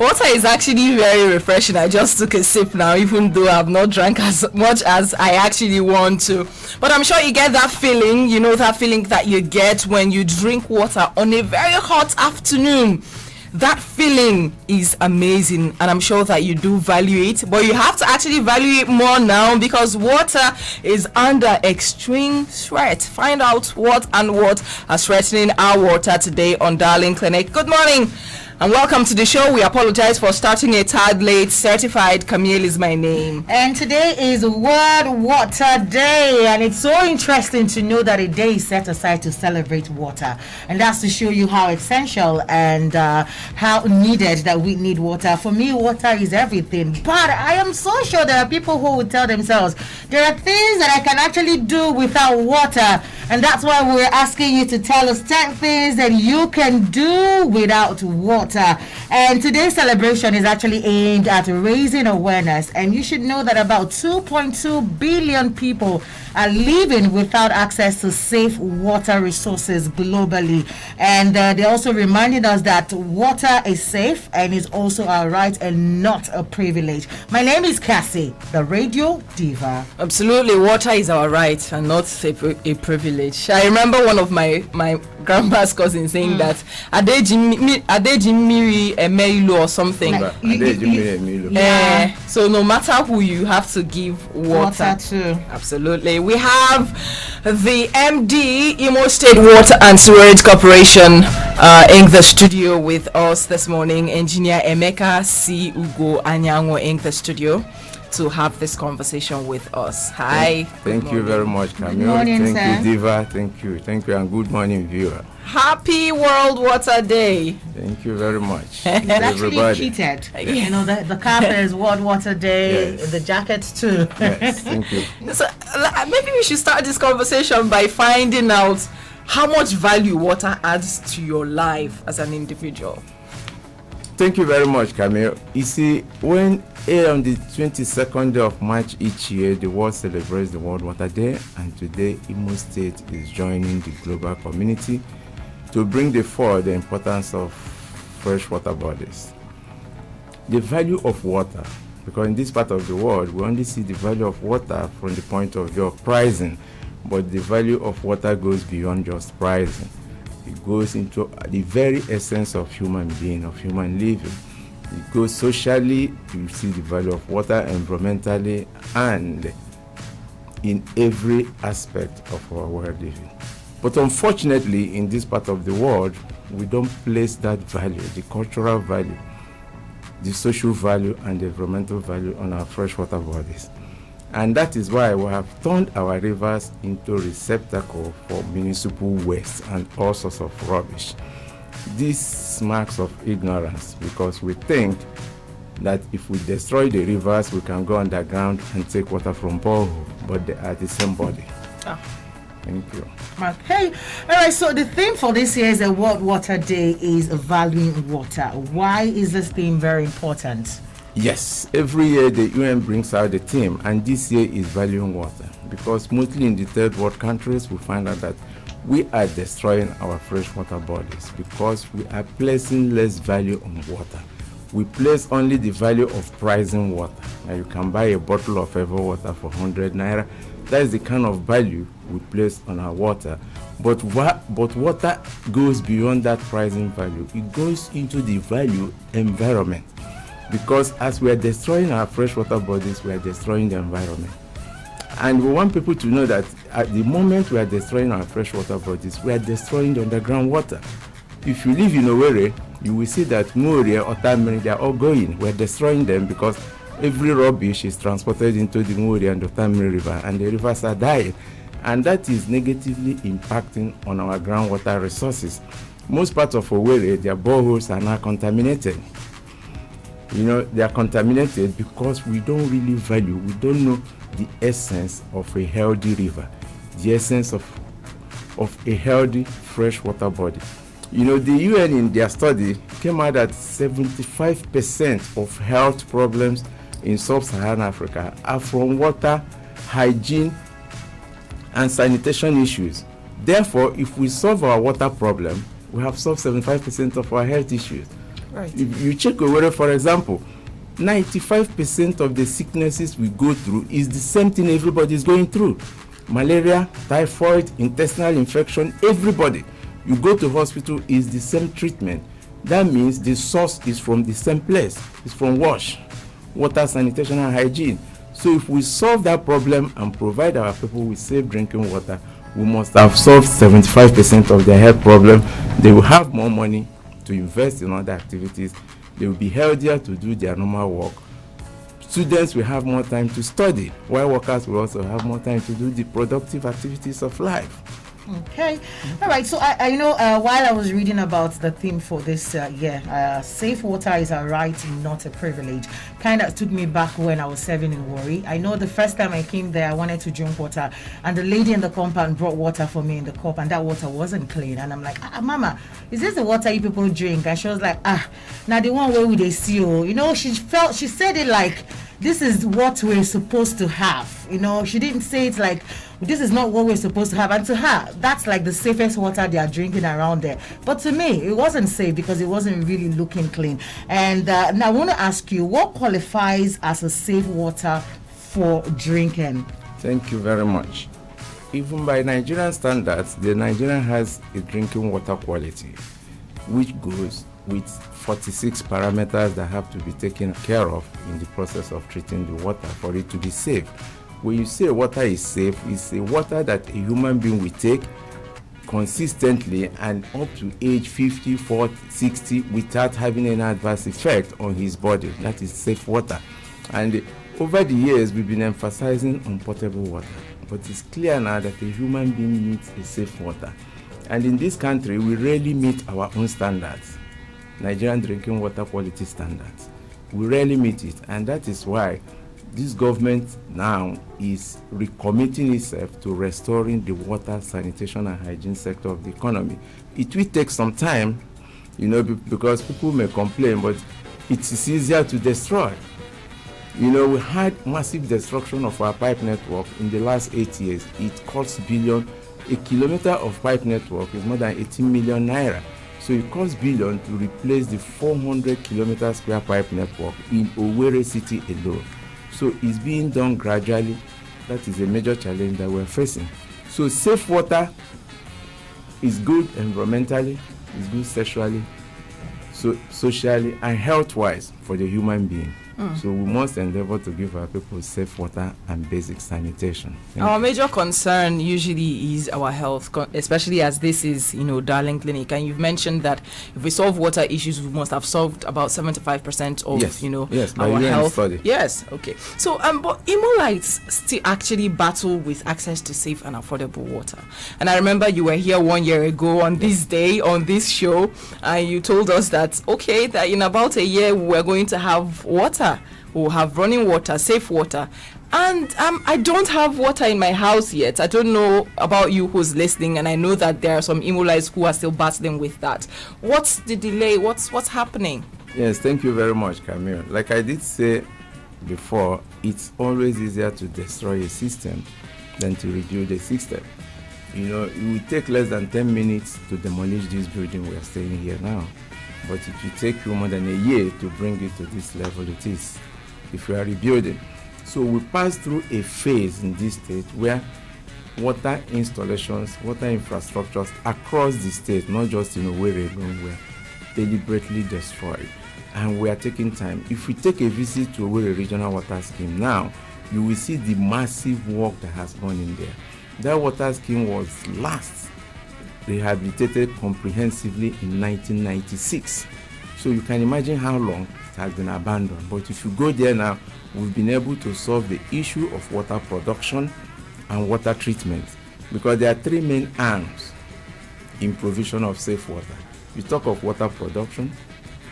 Water is actually very refreshing. I just took a sip now, even though I've not drank as much as I actually want to. But I'm sure you get that feeling, that feeling that you get when you drink water on a very hot afternoon. That feeling is amazing, and I'm sure that you do value it, but you have to actually value it more now because water is under extreme threat. Find out what are threatening our water today on Darling Clinic. Good morning and welcome to the show. We apologize for starting a tad late. Certified Camille is my name. And today is World Water Day, and it's so interesting to know that a day is set aside to celebrate water. And that's to show you how essential and how needed that we need water. For me, water is everything. But I am so sure there are people who will tell themselves, there are things that I can actually do without water. And that's why we're asking you to tell us 10 things that you can do without water. And today's celebration is actually aimed at raising awareness, and you should know that about 2.2 billion people are living without access to safe water resources globally. And they also reminded us that water is safe and is also a right and not a privilege. My name is Cassey, the radio diva. Absolutely, water is our right and not a privilege. I remember one of my grandpa's cousins saying that Adejimiri Emeilu or something. So no matter who, you have to give water to. Absolutely. We have the MD, Imo State Water and Sewerage Corporation, in the studio with us this morning. Engineer Emeka C. Ugo Anyango in the studio to have this conversation with us. Hi. Thank you very much, Camille. Good morning, thank you, Diva. Thank you, and good morning, viewer. Happy World Water Day. Thank you very much. It's actually cheated. You know, the cap is World Water Day, yes. The jackets too. Yes, thank you. So maybe we should start this conversation by finding out how much value water adds to your life as an individual. Thank you very much, Camille. You see, when on the 22nd day of March each year, the world celebrates the World Water Day, and today Imo State is joining the global community to bring before the importance of freshwater bodies. The value of water, because in this part of the world, we only see the value of water from the point of view of pricing, but the value of water goes beyond just pricing. It goes into the very essence of human being, of human living. It goes socially, you see the value of water, environmentally, and in every aspect of our world living. But unfortunately, in this part of the world, we don't place that value, the cultural value, the social value, and the environmental value on our freshwater bodies. And that is why we have turned our rivers into receptacle for municipal waste and all sorts of rubbish. This marks of ignorance, because we think that if we destroy the rivers, we can go underground and take water from borehole, but they are the same body. Thank you. Okay. All right. So the theme for this year's World Water Day is valuing water. Why is this theme very important? Yes, every year the UN brings out the theme, and this year is valuing water, because mostly in the third world countries we find out that we are destroying our freshwater bodies because we are placing less value on water. We place only the value of pricing water. Now you can buy a bottle of Ever water for 100 naira. That is the kind of value we place on our water. But water goes beyond that pricing value. It goes into the value environment. Because as we are destroying our freshwater bodies, we are destroying the environment. And we want people to know that at the moment we are destroying our freshwater bodies, we are destroying the underground water. If you live in Owerri, you will see that Moria or Tamiri, they are all going. We are destroying them because every rubbish is transported into the Moria and the Tamiri River, and the rivers are dying. And that is negatively impacting on our groundwater resources. Most parts of Owerri, their boreholes are now contaminated. You know, they are contaminated because we don't really value, we don't know the essence of a healthy river, the essence of a healthy freshwater body. You know, the UN in their study came out that 75% of health problems in sub-Saharan Africa are from water, hygiene, and sanitation issues. Therefore, if we solve our water problem, we have solved 75% of our health issues. Right. If you check Owerri, for example, 95% of the sicknesses we go through is the same thing everybody is going through. Malaria, typhoid, intestinal infection, everybody. You go to hospital, is the same treatment. That means the source is from the same place. It's from water, sanitation and hygiene. So if we solve that problem and provide our people with safe drinking water, we must have solved 75% of their health problem. They will have more money to invest in other activities. They will be healthier to do their normal work. Students will have more time to study, while workers will also have more time to do the productive activities of life. Okay, all right. So I while I was reading about the theme for this year, safe water is a right, not a privilege. Kind of took me back when I was serving in Warri. I know the first time I came there, I wanted to drink water, and the lady in the compound brought water for me in the cup, and that water wasn't clean. And I'm like, Mama, is this the water you people drink? And she was like, now the one where would they see you? You know, she said it like, this is what we're supposed to have. You know, she didn't say it like, this is not what we're supposed to have. And to her, that's like the safest water they are drinking around there. But to me, it wasn't safe because it wasn't really looking clean. And now I want to ask you, what qualifies as a safe water for drinking? Thank you very much. Even by Nigerian standards, the Nigerian has a drinking water quality, which goes with 46 parameters that have to be taken care of in the process of treating the water for it to be safe. When you say water is safe, it's a water that a human being will take consistently and up to age 50, 40, 60 without having any adverse effect on his body. That is safe water. And over the years, we've been emphasizing on potable water. But it's clear now that a human being needs a safe water. And in this country, we rarely meet our own standards, Nigerian drinking water quality standards. We rarely meet it, and that is why this government now is recommitting itself to restoring the water, sanitation and hygiene sector of the economy. It will take some time, because people may complain, but it is easier to destroy. We had massive destruction of our pipe network in the last 8 years. It costs billion. A kilometer of pipe network is more than 18 million naira. So it costs billion to replace the 400 kilometer square pipe network in Owerri city alone. So it's being done gradually. That is a major challenge that we're facing. So safe water is good environmentally, is good sexually, socially, and health-wise for the human being. So we must endeavor to give our people safe water and basic sanitation. Our major concern usually is our health, especially as this is, Darling Clinic. And you've mentioned that if we solve water issues, we must have solved about 75% of, yes, our health. Study. Yes, okay. So, but Imolites still actually battle with access to safe and affordable water. And I remember you were here 1 year ago on this day, on this show, and you told us that, okay, that in about a year we're going to have water. We'll have running water, safe water. And I don't have water in my house yet. I don't know about you who's listening, and I know that there are some Imolites who are still battling with that. What's the delay? What's happening? Yes, thank you very much, Camille. Like I did say before, it's always easier to destroy a system than to rebuild a system. It will take less than 10 minutes to demolish this building we are staying here now. But it will take you more than a year to bring it to this level it is if you are rebuilding. So we pass through a phase in this state where water installations, water infrastructures across the state, not just in Owerri alone, were deliberately destroyed. And we are taking time. If we take a visit to Owerri Regional Water Scheme now, you will see the massive work that has gone in there. That water scheme was last rehabilitated comprehensively in 1996. So you can imagine how long it has been abandoned. But if you go there now, we've been able to solve the issue of water production and water treatment, because there are three main arms in provision of safe water. You talk of water production,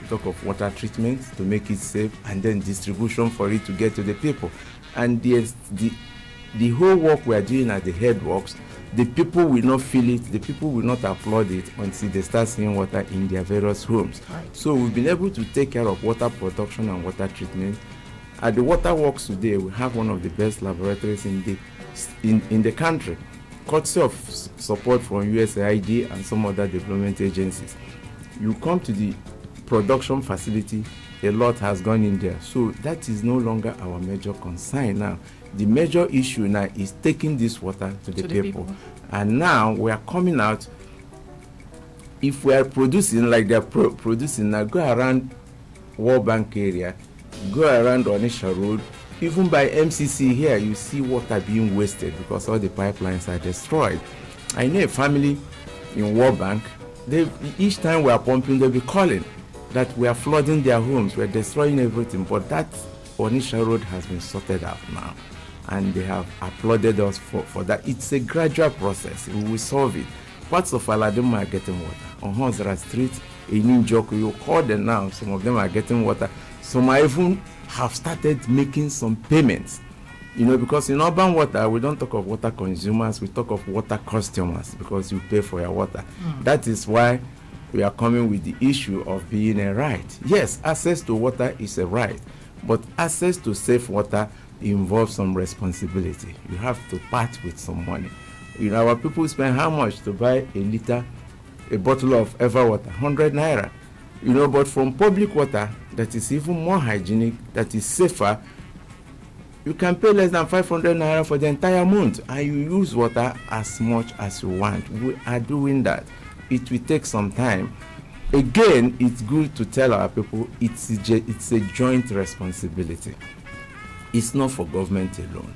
you talk of water treatment to make it safe, and then distribution for it to get to the people. And the whole work we are doing at the headworks, the people will not feel it, the people will not applaud it until they start seeing water in their various homes. Right. So we've been able to take care of water production and water treatment. At the water works today, we have one of the best laboratories in the country, courtesy of support from USAID and some other development agencies. You come to the production facility, a lot has gone in there. So that is no longer our major concern now. The major issue now is taking this water to the people. And now we are coming out. If we are producing like they're producing now, go around World Bank area, go around Onisha Road, even by MCC here, you see water being wasted because all the pipelines are destroyed. I know a family in World Bank, each time we are pumping, they'll be calling that we are flooding their homes, we're destroying everything. But that Onisha Road has been sorted out now, and they have applauded us for that. It's a gradual process. We will solve it. Parts of Aladuma are getting water. On Honsara Street, in Ninjoku, you call them now, some of them are getting water. Some are even have started making some payments. You know, because in urban water, we don't talk of water consumers, we talk of water customers, because you pay for your water. That is why we are coming with the issue of being a right. Yes, access to water is a right, but access to safe water involves some responsibility. You have to part with some money. You know, our people spend how much to buy a bottle of Everwater? 100 naira. You know, but from public water that is even more hygienic, that is safer, you can pay less than 500 naira for the entire month, and you use water as much as you want. We are doing that. It will take some time. Again, it's good to tell our people it's a joint responsibility. It's not for government alone.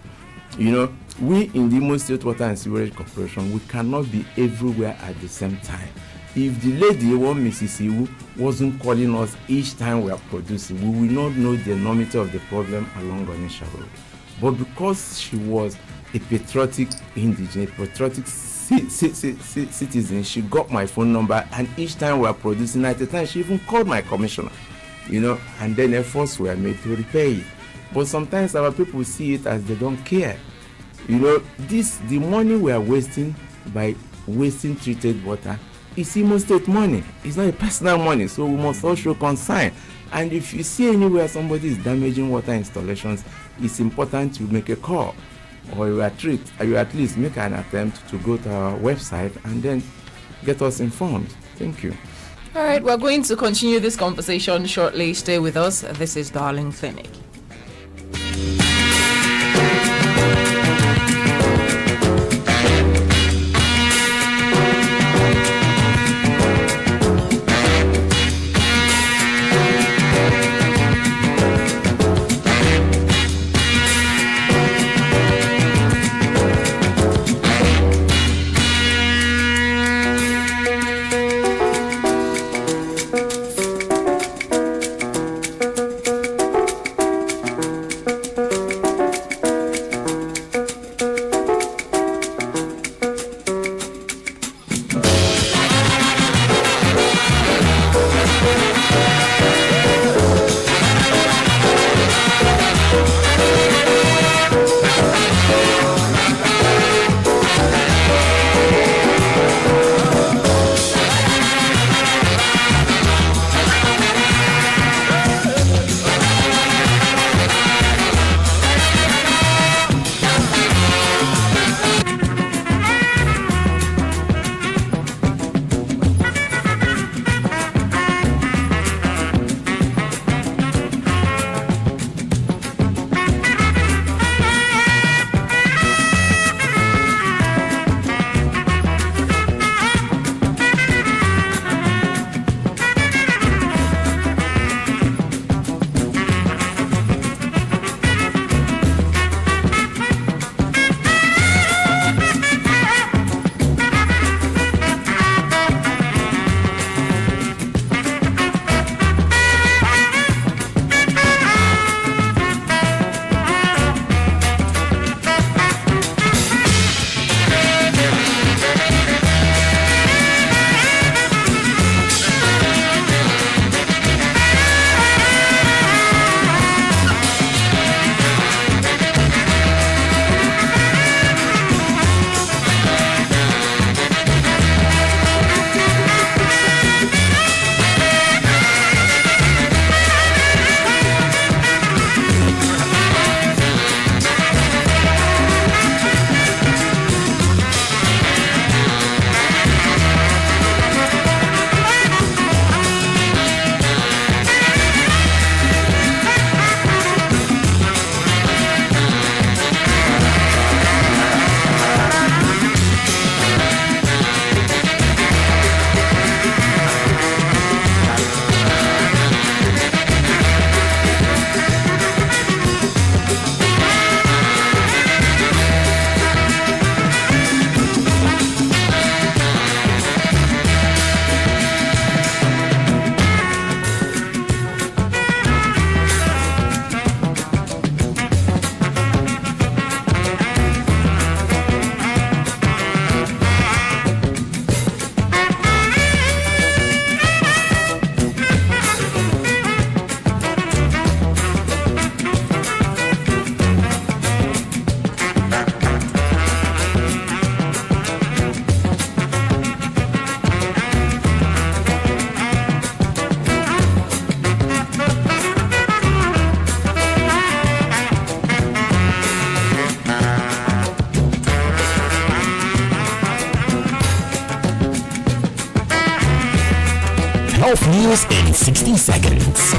You know, we in the Imo State Water and Sewerage Corporation, we cannot be everywhere at the same time. If the lady, Mrs. Iwu, wasn't calling us each time we are producing, we will not know the enormity of the problem along Onisha Road. But because she was a patriotic indigene, patriotic citizen, she got my phone number, and each time we are producing, at the time she even called my commissioner, you know, and then efforts were made to repair it. But sometimes our people see it as they don't care. You know, the money we are wasting by wasting treated water is Imo State money. It's not a personal money, so we must all show concern. And if you see anywhere somebody is damaging water installations, it's important to make a call, or you at least make an attempt to go to our website and then get us informed. Thank you. All right, we're going to continue this conversation shortly. Stay with us. This is Darling Clinic. News in 60 seconds.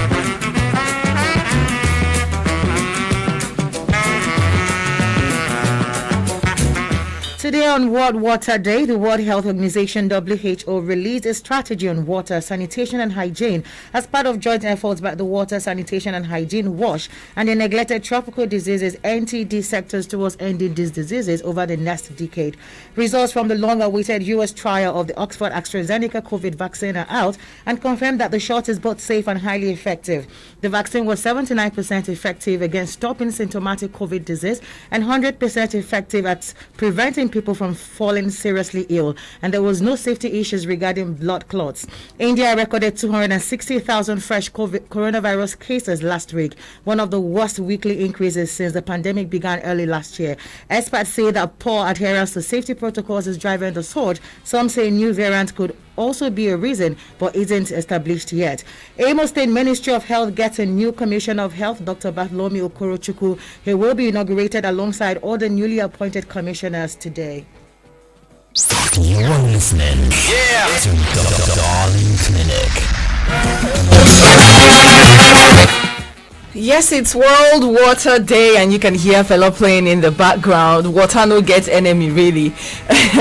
Today on World Water Day, the World Health Organization WHO released a strategy on water, sanitation and hygiene as part of joint efforts by the Water, Sanitation and Hygiene WASH and the Neglected Tropical Diseases NTD sectors towards ending these diseases over the next decade. Results from the long-awaited U.S. trial of the Oxford AstraZeneca COVID vaccine are out and confirm that the shot is both safe and highly effective. The vaccine was 79% effective against stopping symptomatic COVID disease and 100% effective at preventing people from falling seriously ill, and there was no safety issues regarding blood clots. India recorded 260,000 fresh coronavirus cases last week, one of the worst weekly increases since the pandemic began early last year. Experts say that poor adherence to safety protocols is driving the surge. Some say new variant could also be a reason, but isn't established yet. Imo State Ministry of Health gets a new Commissioner of Health, Dr. Bartholomew Okorochukwu. He will be inaugurated alongside all the newly appointed commissioners today. You're listening to Darling Clinic. Yes, it's World Water Day, and you can hear fella playing in the background. Water no get enemy, really.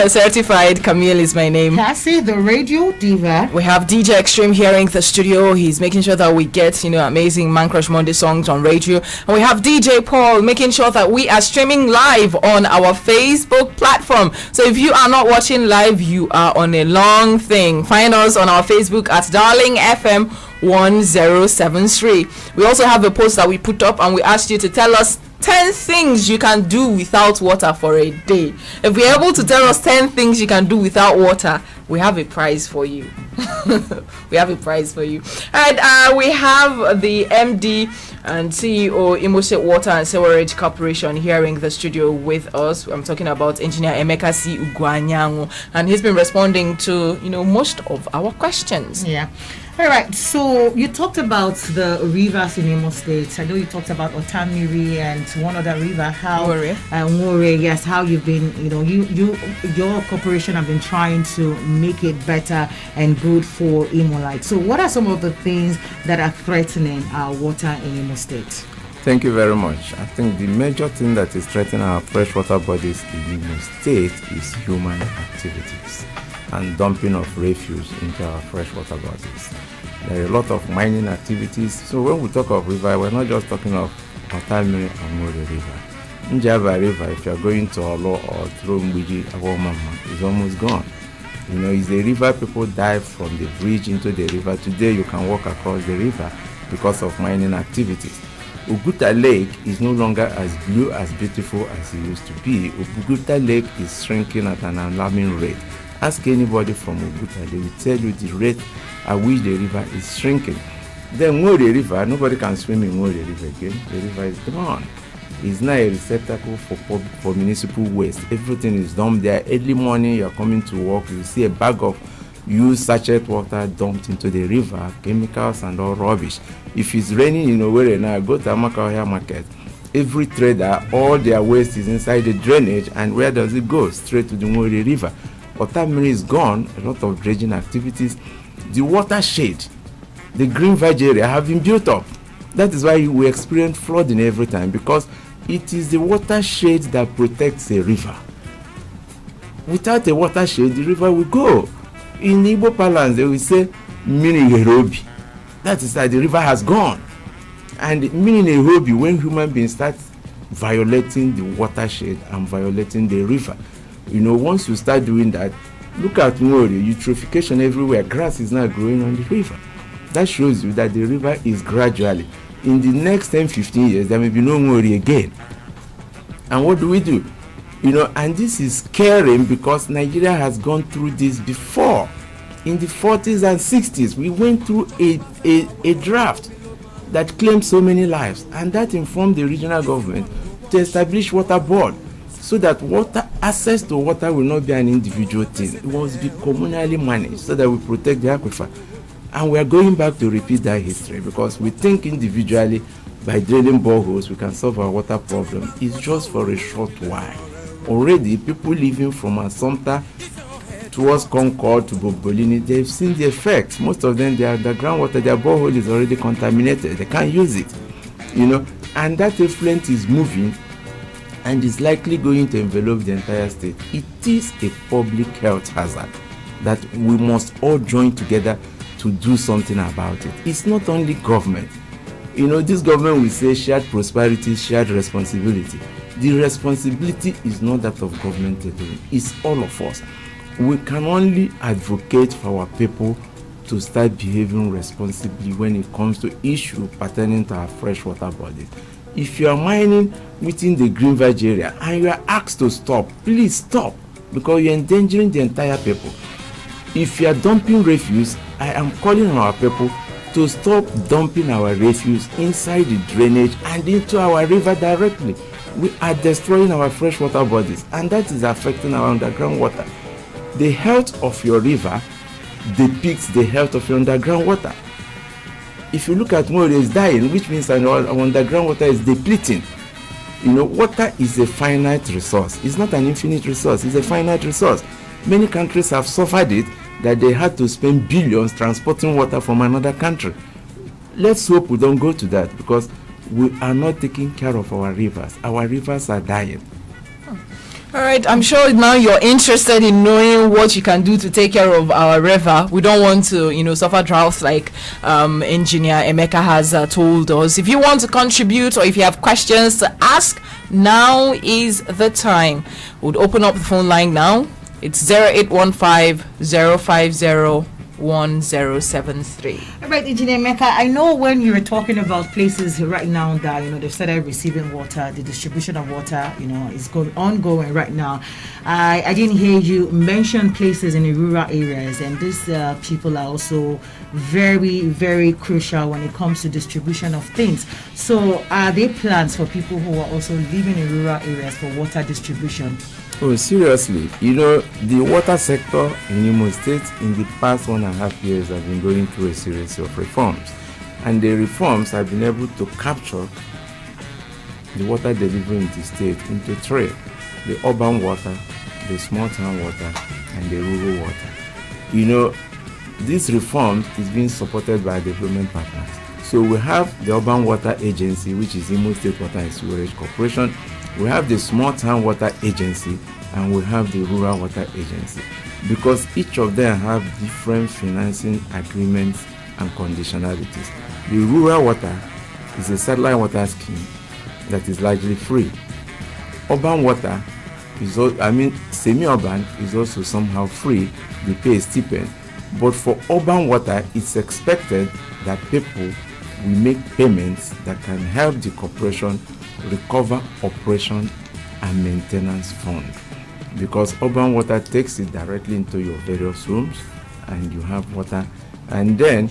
Certified Camille is my name. Cassey, the radio diva. We have DJ Xtreme here in the studio. He's making sure that we get, amazing Man Crush Monday songs on radio. And we have DJ Paul making sure that we are streaming live on our Facebook platform. So if you are not watching live, you are on a long thing. Find us on our Facebook at Darling FM 1073. We also have a post that we put up and we asked you to tell us 10 things you can do without water for a day. If you're able to tell us 10 things you can do without water, we have a prize for you. We have a prize for you. And we have the MD and CEO Imo State Water and Sewerage Corporation here in the studio with us. I'm talking about Engineer Emeka C. Ugwanyango, and he's been responding to most of our questions. Yeah. All right, so you talked about the rivers in Imo State. I know you talked about Otamiri and one other river, how Nwore, yes, how you've been, your corporation have been trying to make it better and good for Imolite. So what are some of the things that are threatening our water in Imo State? Thank you very much. I think the major thing that is threatening our freshwater bodies in Imo State is human activities and dumping of refuse into our freshwater bodies. There are a lot of mining activities. So when we talk of river, we're not just talking of Otamiri and Nwore River. Njava River, if you're going to Olo or through Mbiji, Awomama, is almost gone. It's a river people dive from the bridge into the river. Today you can walk across the river because of mining activities. Uguta Lake is no longer as blue, as beautiful as it used to be. Uguta Lake is shrinking at an alarming rate. Ask anybody from Uguta, they will tell you the rate at which the river is shrinking. Then Nwore River, nobody can swim in Nwore River again. The river is gone. It's not a receptacle for municipal waste. Everything is dumped there. Early morning, you're coming to work, you see a bag of used sachet water dumped into the river, chemicals and all rubbish. If it's raining in Owerri now, go to Amakauhia Market. Every trader, all their waste is inside the drainage, and where does it go? Straight to the Nwore River. Otamiri is gone, a lot of dredging activities. The watershed, the green veg area have been built up. That is why we experience flooding every time, because it is the watershed that protects a river. Without a watershed, the river will go. In Igbo parlance, they will say, meaning Herobi. That is that the river has gone. And meaning Herobi, when human beings start violating the watershed and violating the river, once you start doing that, look at Nwore, eutrophication everywhere. Grass is now growing on the river. That shows you that the river is gradually, in the next 10-15 years, there may be no Nwore again. And what do? And this is scaring because Nigeria has gone through this before. In the 40s and 60s, we went through a draft that claimed so many lives, and that informed the regional government to establish water board, so that access to water will not be an individual thing. It must be communally managed so that we protect the aquifer. And we are going back to repeat that history because we think individually by drilling boreholes we can solve our water problem. It's just for a short while. Already people living from Assumpta towards Concord to Bobolini, they've seen the effects. Most of them, their groundwater, their borehole is already contaminated. They can't use it, and that effluent is moving and is likely going to envelop the entire state. It is a public health hazard that we must all join together to do something about it. It's not only government. This government will say shared prosperity, shared responsibility. The responsibility is not that of government alone. It's all of us. We can only advocate for our people to start behaving responsibly when it comes to issues pertaining to our freshwater bodies. If you are mining within the Green Village area and you are asked to stop, please stop, because you're endangering the entire people. If you are dumping refuse, I am calling on our people to stop dumping our refuse inside the drainage and into our river directly. We are destroying our freshwater bodies, and that is affecting our underground water. The health of your river depicts the health of your underground water. If you look at more, it is dying, which means our underground water is depleting. Water is a finite resource. It's not an infinite resource. It's a finite resource. Many countries have suffered it, that they had to spend billions transporting water from another country. Let's hope we don't go to that, because we are not taking care of our rivers. Our rivers are dying. All right, I'm sure now you're interested in knowing what you can do to take care of our river. We don't want to, suffer droughts like Engineer Emeka has told us. If you want to contribute or if you have questions to ask, now is the time. We'll open up the phone line now. It's 0815-050-1073. All right, Engineer Mecca, I know when you were talking about places right now that, they've started receiving water, the distribution of water, is ongoing right now. I didn't hear you mention places in the rural areas, and these people are also very, very crucial when it comes to distribution of things. So are there plans for people who are also living in rural areas for water distribution? Oh, seriously, the water sector in Imo State in the past 1.5 years have been going through a series of reforms. And the reforms have been able to capture the water delivery in the state into three: the urban water, the small town water, and the rural water. This reform is being supported by development partners. So we have the Urban Water Agency, which is Imo State Water and Sewerage Corporation. We have the Small Town Water Agency, and we have the Rural Water Agency, because each of them have different financing agreements and conditionalities. The rural water is a satellite water scheme that is largely free. Urban water is semi-urban is also somehow free. They pay a stipend, but for urban water, it's expected that people will make payments that can help the corporation recover operation and maintenance fund, because urban water takes it directly into your various rooms and you have water. And then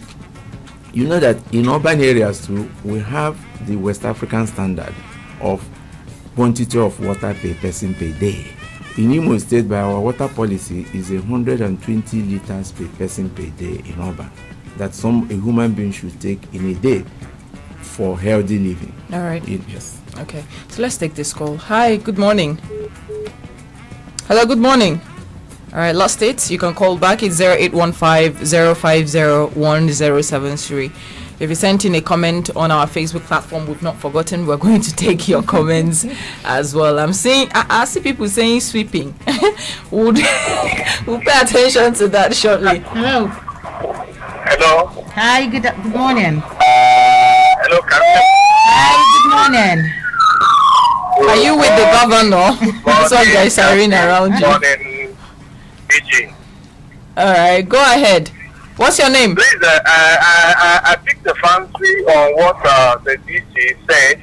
that in urban areas too, we have the West African standard of quantity of water per person per day. In Imo State, by our water policy, is 120 liters per person per day in urban, that a human being should take in a day for healthy living. All right. Yes. Okay, so let's take this call. Hi, good morning. Hello, good morning. All right, last it. You can call back. It's 0815-050-1073. If you sent in a comment on our Facebook platform, we've not forgotten. We're going to take your comments as well. I see people saying sweeping. we'll pay attention to that shortly. Hello. Hello. Hi, good morning. Hello, Camille. Hi, good morning. Are you with the governor? That's why there's siren around you. Morning, BG. All right, go ahead. What's your name? Please, I picked the fancy on what the DG said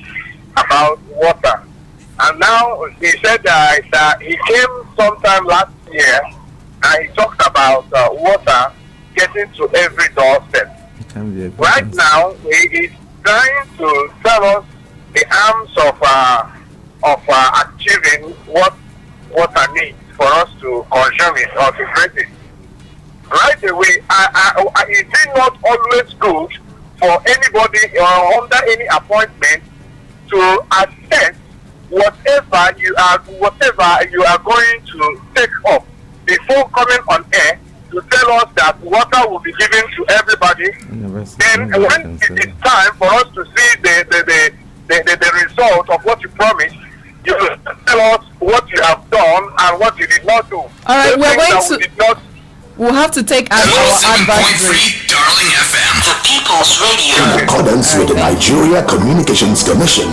about water. And now he said that he came sometime last year and he talked about water getting to every doorstep. Right now, he is trying to tell us the arms of achieving what water needs for us to consume it or to drink it. Right away, is it not always good for anybody or under any appointment to assess whatever you are going to take up before coming on air to tell us that water will be given to everybody. Then when it is time for us to see the result of what you promised, you will tell us what you have done and what you did not do. All right, we're going to. We'll have to take our advice break. Darling FM, the People's Radio. In accordance with the Nigeria Communications Commission,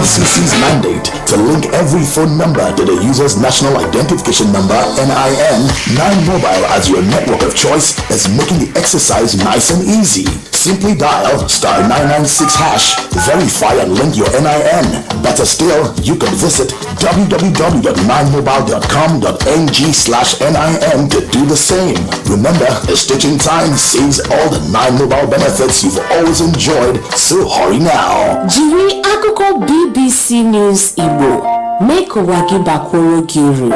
NCC's mandate to link every phone number to the user's national identification number (NIN), 9Mobile as your network of choice is making the exercise nice and easy. Simply dial *996#, verify and link your NIN. Better still, you can visit www.9mobile.com.ng/NIN to do the same. Remember, the stitching time saves all the 9Mobile benefits you've always enjoyed, so hurry now. Jiri akụkọ BBC News Igbo mee ka ụwa gị bakwuru gị uru,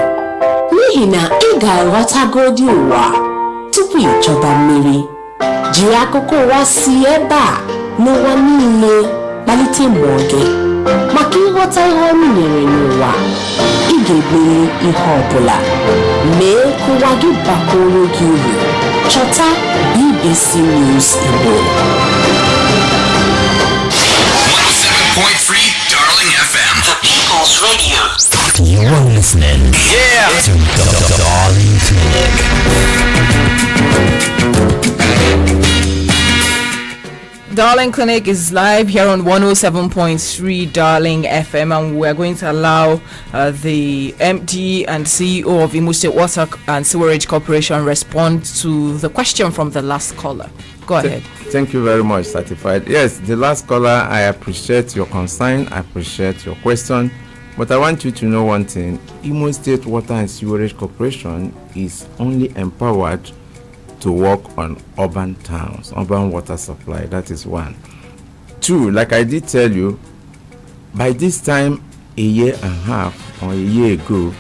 n'ihi na ị ga-aghọtagodi ụwa tupu ịchọba mmiri. Jiri akụkọ ụwa si ebe a n'ụwa niile kpalite mmụọ gị maka ịghọta ihe ọrụ nyere n'ụwa. Ị ga-egberi ihe ọbụla mee ka ụwa gị bakwuru gị uru. Chọta BBC News Igbo. 107.3 Darling FM, the People's Radio. you're listening to Darling Clinic. Darling Clinic is live here on 107.3 Darling FM, and we're going to allow the MD and CEO of Imo State Water and Sewerage Corporation respond to the question from the last caller. Go ahead. Thank you very much, Certified. Yes, the last caller, I appreciate your concern, I appreciate your question, but I want you to know one thing. Imo State Water and Sewerage Corporation is only empowered to work on urban towns, urban water supply. That is one. Two, like I did tell you, by this time a year and a half or a year ago,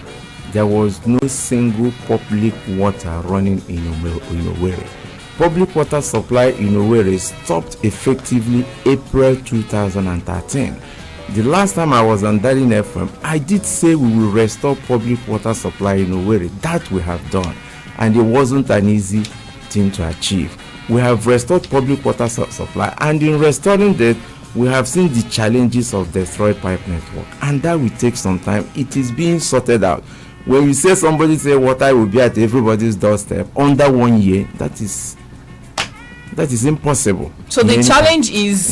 there was no single public water running in Owerri. Public water supply in Owerri stopped effectively April 2013. The last time I was on Darling FM, I did say we will restore public water supply in Owerri. That we have done, and it wasn't an easy thing to achieve. We have restored public water supply, and in restoring that, we have seen the challenges of destroyed pipe network, and that will take some time. It is being sorted out. When you say somebody say water will be at everybody's doorstep under 1 year, that is impossible. So the challenge is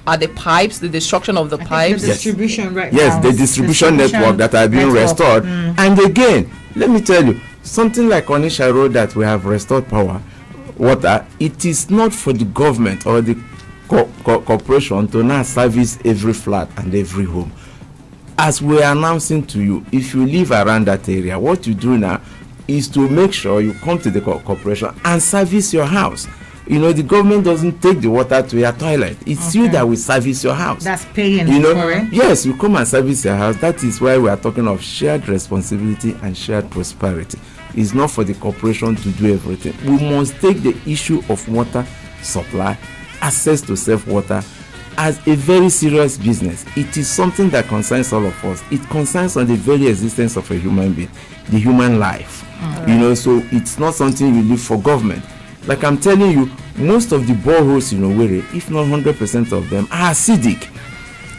the pipes, the destruction of the pipes. The distribution right yes, now. the distribution network that are being restored. And again, let me tell you, something like Onisha Road that we have restored water, it is not for the government or the corporation to now service every flat and every home. As we are announcing to you, if you live around that area, what you do now is to make sure you come to the corporation and service your house. You know, the government doesn't take the water to your toilet. It's you that will service your house. That's paying for it. Yes, you come and service your house. That is why we are talking of shared responsibility and shared prosperity. It's not for the corporation to do everything. We must take the issue of water supply, access to safe water, as a very serious business. It is something that concerns all of us. It concerns on the very existence of a human being, the human life. You know, so it's not something you leave for government. Like I'm telling you, most of the boreholes in Owerri, if not 100% of them, are acidic.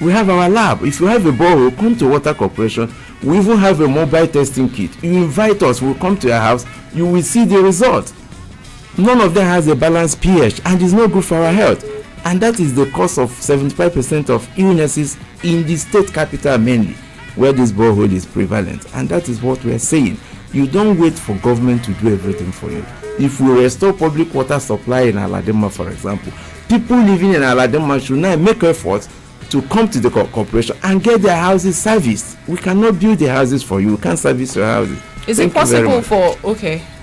We have our lab. If you have a borehole, come to Water Corporation. We even have a mobile testing kit. You invite us, we'll come to your house, you will see the result. None of them has a balanced pH, and it's not good for our health. And that is the cause of 75% of illnesses in the state capital mainly, where this borehole is prevalent. And that is what we are saying. You don't wait for government to do everything for you. If we restore public water supply in Aladema, for example, people living in Aladema should now make efforts to come to the corporation and get their houses serviced. We cannot build the houses for you. We can't service your houses. Is it possible for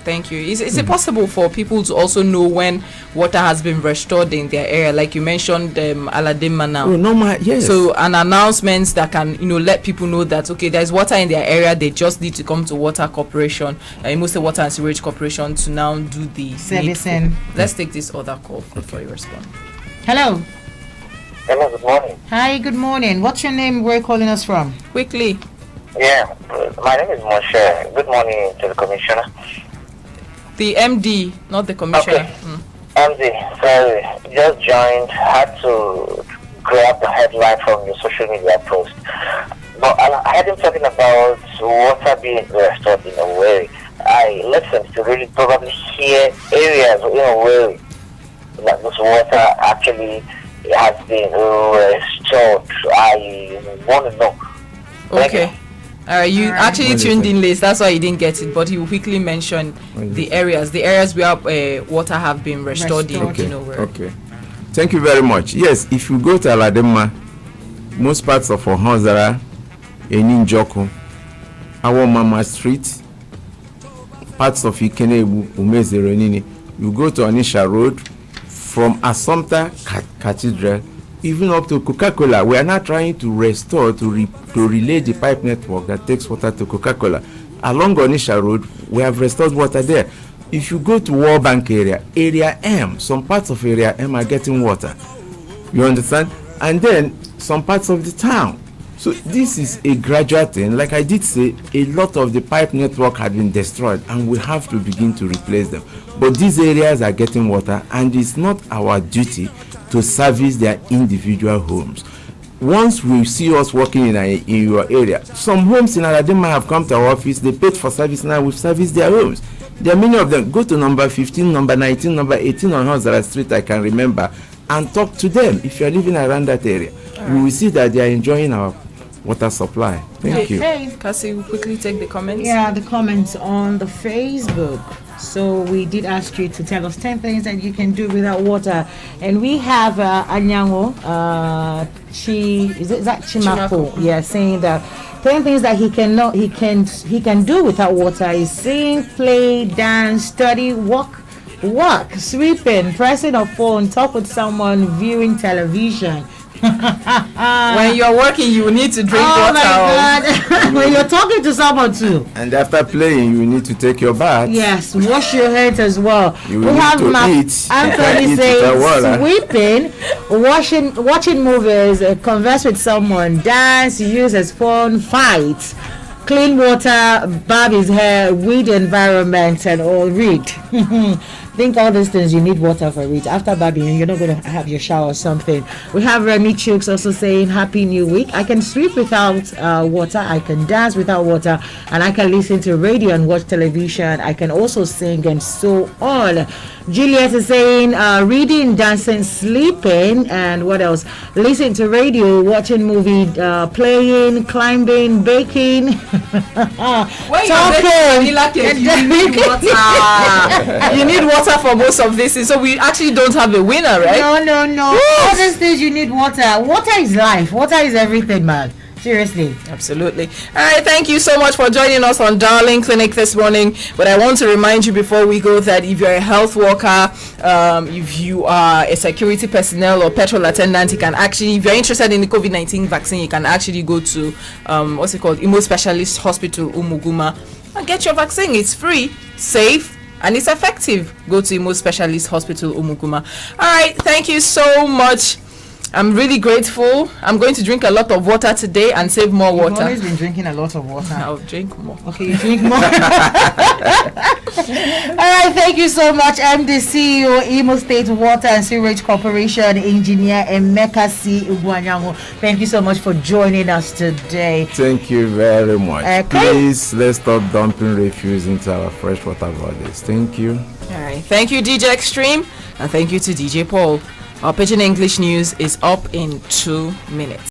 thank you. Is it possible for people to also know when water has been restored in their area? Like you mentioned Aladema now. Oh, normal, yes. So an announcement that can, let people know that okay, there's water in their area, they just need to come to Water Corporation, Imo State Water and Sewerage Corporation to now do the servicing. Let's take this other call before you respond. Hello. Hello, good morning. Hi, good morning. What's your name? Where are you calling us from? Quickly. Yeah, my name is Moshe. Good morning to the commissioner. The MD, not the commissioner. Okay. MD, sorry, just joined, had to grab the headline from your social media post. But I had him talking about water being restored in a way. I listened to really probably hear areas in a way that this water actually has been restored. I want to know. Okay. You actually tuned in late, that's why you didn't get it, but he will quickly mention the areas where water have been restored in. Okay. Thank you very much. Yes, if you go to Aladema, most parts of Ohanzara, Eninjoko, our Mama Street, parts of Ikenebu, Umezeronini, you go to Anisha Road, from Assumpta Cathedral, even up to Coca-Cola. We are not trying to restore, to relay the pipe network that takes water to Coca-Cola. Along Onisha Road, we have restored water there. If you go to World Bank area M, some parts of area M are getting water. You understand? And then some parts of the town. So this is a gradual thing. Like I did say, a lot of the pipe network had been destroyed and we have to begin to replace them. But these areas are getting water and it's not our duty to service their individual homes. Once we see us working in your area, some homes in Aladema have come to our office, they paid for service, now we've serviced their homes. There are many of them. Go to number 15, number 19, number 18 on Hazara Street, I can remember, and talk to them if you're living around that area. You will see that they are enjoying our water supply. Thank you. Cassey, we'll quickly take the comments. Yeah, the comments on the Facebook. So we did ask you to tell us 10 things that you can do without water, and we have Anyango, is that Chimako? Yeah, saying that 10 things that he can do without water is sing, play, dance, study, walk, sweeping, pressing a phone, talk with someone, viewing television. When you're working, you need to drink water. Oh my God! When you're talking to someone too. And after playing, you need to take your bath. Yes, wash your hands as well. You will need to eat. Anthony saying sweeping, watching movies, converse with someone, dance, use his phone, fight, clean water, barb his hair, weed environment, and all. Read. Think all these things, you need water for it. After bathing, you're not going to have your shower or something. We have Remy Chooks also saying Happy New Week. I can sweep without water, I can dance without water, and I can listen to radio and watch television. I can also sing and so on. Juliet is saying reading, dancing, sleeping, and what else? Listening to radio, watching movie, playing, climbing, baking, talking. You need water. You need water for most of this, so we actually don't have a winner, right? No. All these things you need water. Water is life. Water is everything, man. Seriously. Absolutely. All right, thank you so much for joining us on Darling Clinic this morning. But I want to remind you before we go that if you're a health worker, if you are a security personnel or petrol attendant, you can actually, if you're interested in the COVID-19 vaccine, you can actually go to Imo Specialist Hospital Umuguma and get your vaccine. It's free, safe, and it's effective. Go to Imo Specialist Hospital Umuguma. All right, thank you so much. I'm really grateful. I'm going to drink a lot of water today and save more water. You've always been drinking a lot of water. I'll drink more. Okay, you drink more. All right, thank you so much, MD CEO, Imo State Water and Sewerage Corporation, Engineer Emeka C. Ugwanyango. Thank you so much for joining us today. Thank you very much. Please, let's stop dumping refuse into our freshwater bodies. Thank you. All right. Thank you, DJ Xtreme, and thank you to DJ Paul. Our Pidgin English news is up in 2 minutes.